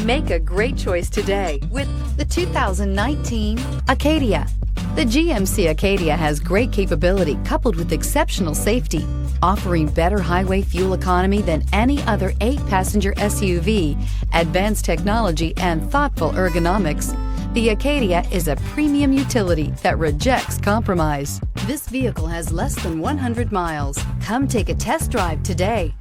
Make a great choice today with the 2019 Acadia. The GMC Acadia has great capability coupled with exceptional safety, offering better highway fuel economy than any other 8-passenger SUV, advanced technology, and thoughtful ergonomics. The Acadia is a premium utility that rejects compromise. This vehicle has less than 100 miles. Come take a test drive today.